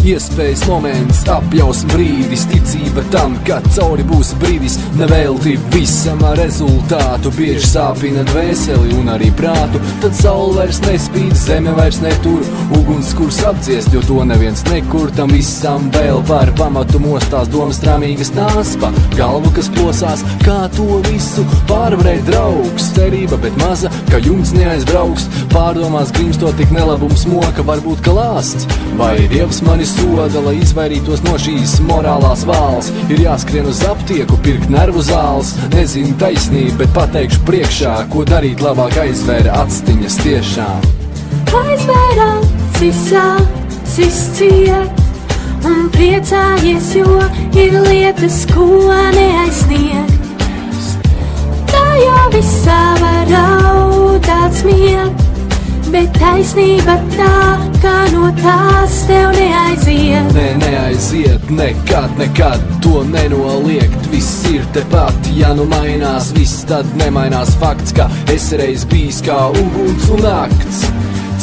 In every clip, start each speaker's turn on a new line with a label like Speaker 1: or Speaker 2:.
Speaker 1: iespējas moments, apjaus brīdis, ticība tam, ka cauri būs brīdis, nevelti visam rezultātu, bieži sāpina dvēseli un arī prātu, tad saule vairs nespīd, zeme vairs netur, uguns kurs apdziest, jo to neviens nekur, tam visam vēl par pamatu mostās domas tramīgas nās pa galvu, kas plosās, kā to visu pārvarēt draugs, cerība, bet maza, ka jums neaizbrauks, pārdomās grimstot tik nelabums moka, varbūt ka lāsts, vai Dievs mani soda, lai izvairītos no šīs morālās vāls, ir jāskrien uz aptieku, pirkt nervu zāles, nezinu taisnību, bet pateikšu priekšā, ko darīt labāk aizvēra atstiņas tiešām.
Speaker 2: Aizvērā sisā, sisciet, un priecājies, jo ir lietas, ko neaizsniegt. Tajā visā var raudāt smiet, bet taisnība tā, kā no tās tev neaiziet.
Speaker 1: Neaiziet nekad, nekad to nenoliegt, viss ir tepat, ja nu mainās viss, tad nemainās fakts, ka es reiz bijis kā uguns un nakts.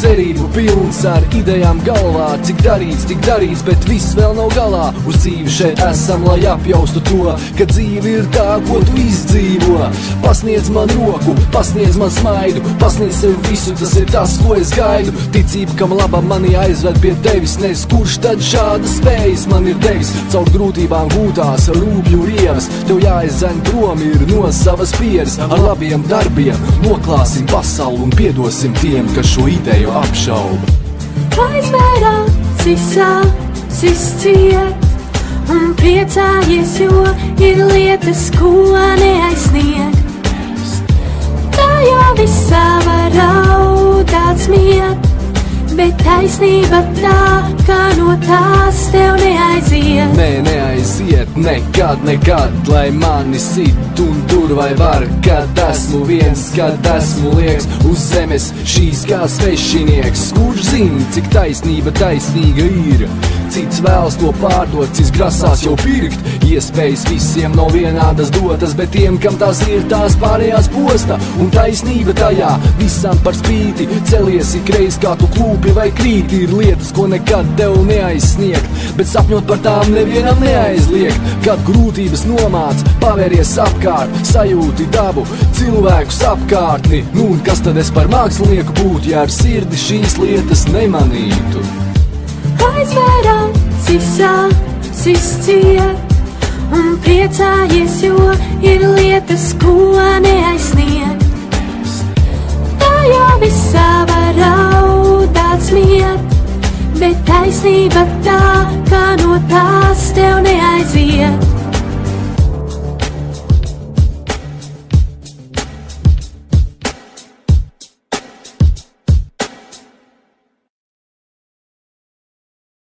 Speaker 1: Cerību pilns ar idejām galvā, cik darīts, bet viss vēl nav galā. Uz dzīvi šeit esam, lai apjaustu to, ka dzīve ir tā, ko tu izdzīvo. Pasniedz man roku, pasniedz man smaidu, pasniedz sev visu, tas ir tas, ko es gaidu. Ticība, kam laba mani aizved pie tevis, nes kurš tad šādas spējas man ir devis. Caur grūtībām gūtās rūpju rievas, tev jāizdzen prom ir no savas pieres. Ar labiem darbiem noklāsim pasauli un piedosim tiem, kas šo ideju apšauba.
Speaker 2: Aizvērā sisā, sisciet, un priecājies, jo ir lietas, ko neaizsniegt. Tajā visā var raudāt smiet, bet taisnība tā, kā no tās tev neaiziet.
Speaker 1: Neaiziet nekad, lai mani sit un tur vai var, kad esmu viens, kad esmu liekas uz zemes šīs kā svešinieks. Kurš zina, cik taisnība taisnīga ir? Cits vēlas to pārdot, cits grasās jau pirkt. Iespējas visiem nav vienādas dotas, bet tiem, kam tās ir, tās pārējās posta. Un taisnība tajā visam par spīti, celies ikreiz kā tu klūpi vai krīti. Ir lietas, ko nekad tev neaizsniegt, bet sapņot par tām nevienam neaizliegt. Kad grūtības nomāc, pavēries apkārt, sajūti dabu, cilvēkus apkārtni. Nu un kas tad es par mākslinieku būtu, ja ar sirdi šīs lietas nemanītu?
Speaker 2: Aizvērā sisā, sisciet, un priecājies, jo ir lietas, ko neaizsniegt. Tajā visā var raudāt smiet, bet taisnība tā, kā no tās tev neaiziet.